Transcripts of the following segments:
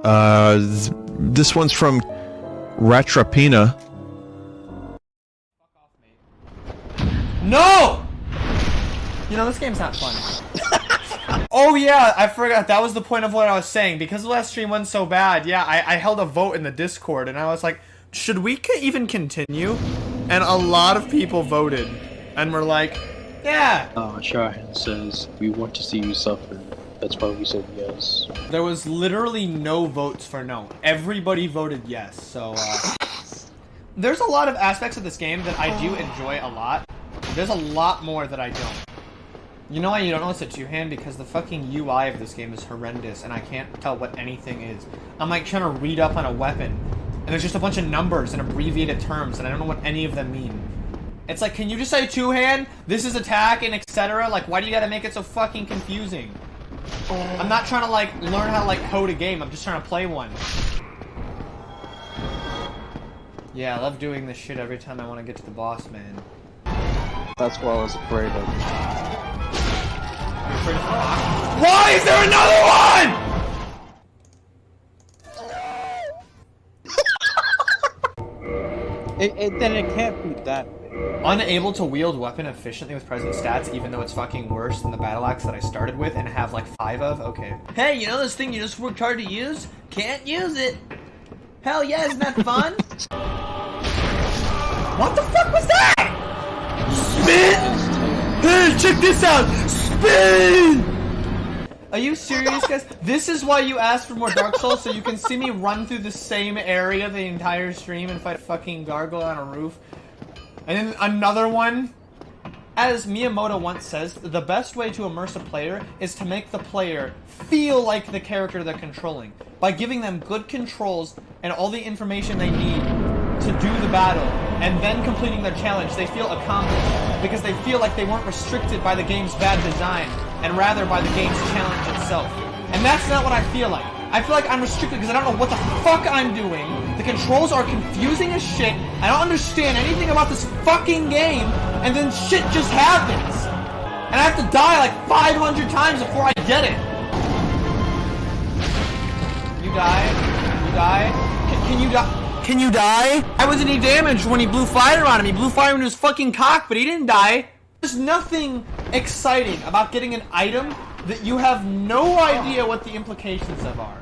This one's from Ratrapina. No! You know, this game's not fun. Oh yeah, I forgot. That was the point of what I was saying. Because the last stream went so bad, yeah, I held a vote in the Discord, and I was like, should we even continue? And a lot of people voted. And were like, yeah. Sharahan says, we want to see you suffer. That's why we said yes. There was literally no votes for no. Everybody voted yes, so, there's a lot of aspects of this game that I do enjoy a lot. There's a lot more that I don't. You know why you don't know it's a two-hand? Because the fucking UI of this game is horrendous, and I can't tell what anything is. I'm like trying to read up on a weapon, and there's just a bunch of numbers and abbreviated terms, and I don't know what any of them mean. It's like, can you just say two-hand? This is attack, and etc.? Like, why do you gotta make it so fucking confusing? I'm not trying to, like, learn how to, like, code a game. I'm just trying to play one. Yeah, I love doing this shit every time I want to get to the boss, man. That's what I was afraid of. Why is there another one? Then it can't be that. Unable to wield weapon efficiently with present stats, even though it's fucking worse than the battle axe that I started with and have like 5 of? Okay. Hey, you know this thing you just worked hard to use? Can't use it. Hell yeah, isn't that fun? What the fuck was that? Spin! Hey, check this out! Spin! Are you serious, guys? This is why you asked for more Dark Souls, so you can see me run through the same area the entire stream and fight a fucking gargoyle on a roof. And then another one. As Miyamoto once says, the best way to immerse a player is to make the player feel like the character they're controlling, by giving them good controls and all the information they need to do the battle, and then completing their challenge. They feel accomplished because they feel like they weren't restricted by the game's bad design, and rather by the game's challenge itself. And that's not what I feel like. I feel like I'm restricted because I don't know what the fuck I'm doing. The controls are confusing as shit. I don't understand anything about this fucking game, and then shit just happens. And I have to die like 500 times before I get it. You die? You die? Can you die? Can you die? I wasn't any damaged when he blew fire on him. He blew fire into his fucking cock, but he didn't die. There's nothing exciting about getting an item that you have no idea what the implications of are.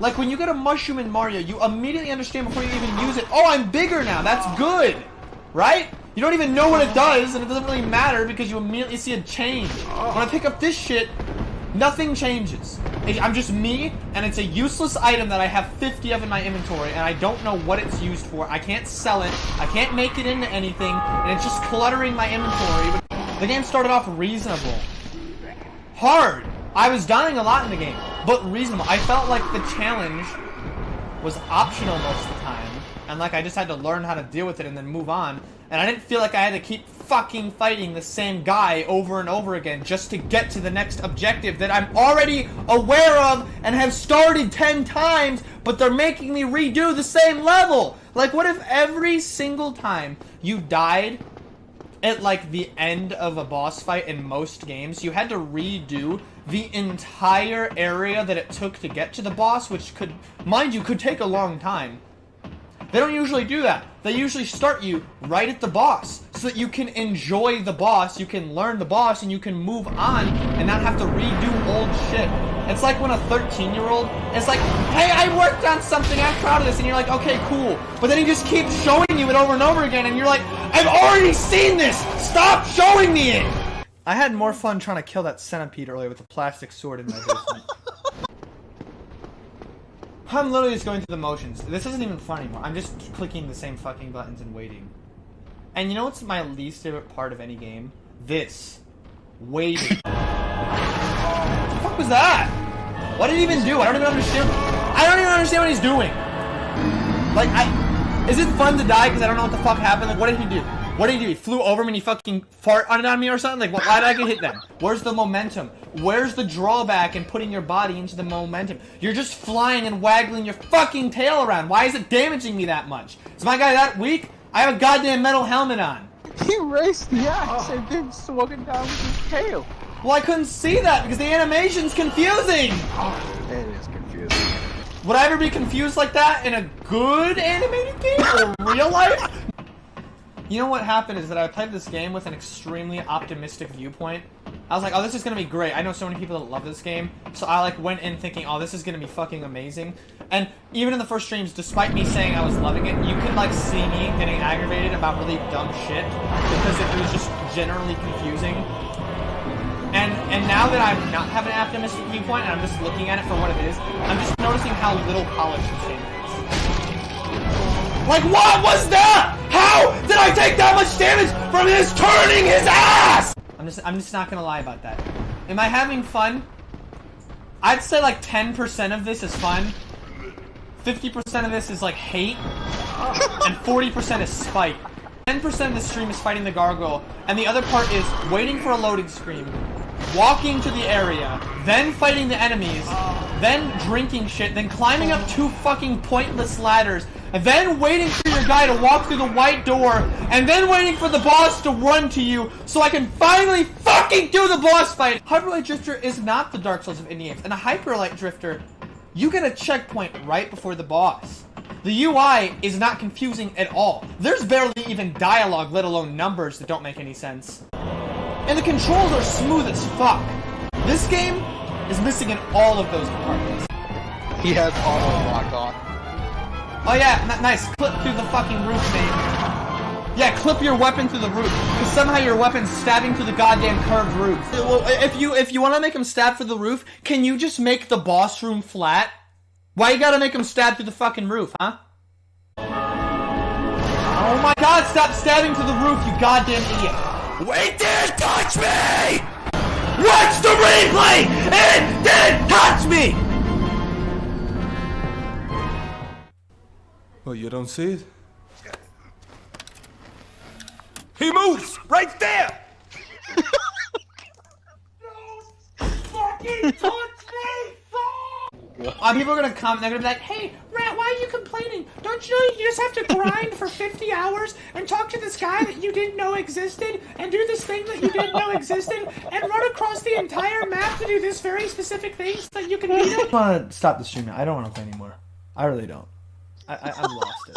Like when you get a mushroom in Mario, you immediately understand before you even use it. Oh, I'm bigger now. That's good. Right? You don't even know what it does, and it doesn't really matter because you immediately see a change. When I pick up this shit, nothing changes. I'm just me, and it's a useless item that I have 50 of in my inventory, and I don't know what it's used for. I can't sell it, I can't make it into anything, and it's just cluttering my inventory. The game started off reasonable. Hard. I was dying a lot in the game, but reasonable. I felt like the challenge was optional most of the time, and like I just had to learn how to deal with it and then move on, and I didn't feel like I had to keep fucking fighting the same guy over and over again just to get to the next objective that I'm already aware of and have started 10 times, but they're making me redo the same level. Like, what if every single time you died at like the end of a boss fight in most games, you had to redo the entire area that it took to get to the boss, which could, mind you, could take a long time. They don't usually do that. They usually start you right at the boss so that you can enjoy the boss, you can learn the boss, and you can move on and not have to redo old shit. It's like when a 13-year-old is like, hey, I worked on something, I'm proud of this, and you're like, okay, cool. But then he just keeps showing you it over and over again, and you're like, I've already seen this! Stop showing me it! I had more fun trying to kill that centipede earlier with a plastic sword in my basement. I'm literally just going through the motions. This isn't even fun anymore. I'm just clicking the same fucking buttons and waiting. And you know what's my least favorite part of any game? This. Waiting. What the fuck was that? What did he even do? I don't even understand. I don't even understand what he's doing. Like, is it fun to die because I don't know what the fuck happened? Like, what did he do? What did he do? He flew over me and he fucking farted on me or something? Like, why did I get hit then? Where's the momentum? Where's the drawback in putting your body into the momentum? You're just flying and waggling your fucking tail around. Why is it damaging me that much? Is my guy that weak? I have a goddamn metal helmet on. He raced the axe and then swung it down with his tail. Well, I couldn't see that because the animation's confusing. It is confusing. Would I ever be confused like that in a good animated game or real life? You know what happened is that I played this game with an extremely optimistic viewpoint. I was like, oh, this is gonna be great. I know so many people that love this game. So I like went in thinking, oh, this is gonna be fucking amazing. And even in the first streams, despite me saying I was loving it, you could like see me getting aggravated about really dumb shit because it was just generally confusing. And now that I'm not having an optimistic viewpoint and I'm just looking at it for what it is, I'm just noticing how little polished this game is. Like, what was that? How did I take that much damage from his turning his ass? I'm just not gonna lie about that. Am I having fun? I'd say like 10% of this is fun. 50% of this is like hate. And 40% is spite. 10% of the stream is fighting the gargoyle, and the other part is waiting for a loading screen, walking to the area, then fighting the enemies, then drinking shit, then climbing up 2 fucking pointless ladders, and then waiting for your guy to walk through the white door, and then waiting for the boss to run to you so I can finally fucking do the boss fight! Hyperlight Drifter is not the Dark Souls of indie games, and a Hyperlight Drifter, you get a checkpoint right before the boss. The UI is not confusing at all. There's barely even dialogue, let alone numbers that don't make any sense. And the controls are smooth as fuck. This game is missing in all of those departments. He has auto lock on. Oh yeah, nice. Clip through the fucking roof, mate. Yeah, clip your weapon through the roof. Because somehow your weapon's stabbing through the goddamn curved roof. Well, if you want to make him stab through the roof, can you just make the boss room flat? Why you gotta make him stab through the fucking roof, huh? Oh my god, stop stabbing through the roof, you goddamn idiot. Wait, didn't touch me! Watch the replay! It didn't touch me! Well, you don't see it? He moves! Right there! Don't fucking touch me! People are gonna comment, they're gonna be like, hey, Rat, why are you complaining? Don't you know you just have to grind for 50 hours and talk to this guy that you didn't know existed and do this thing that you didn't know existed and run across the entire map to do this very specific thing so that you can beat him? I want to stop the stream now. I don't want to play anymore. I really don't. I've lost it.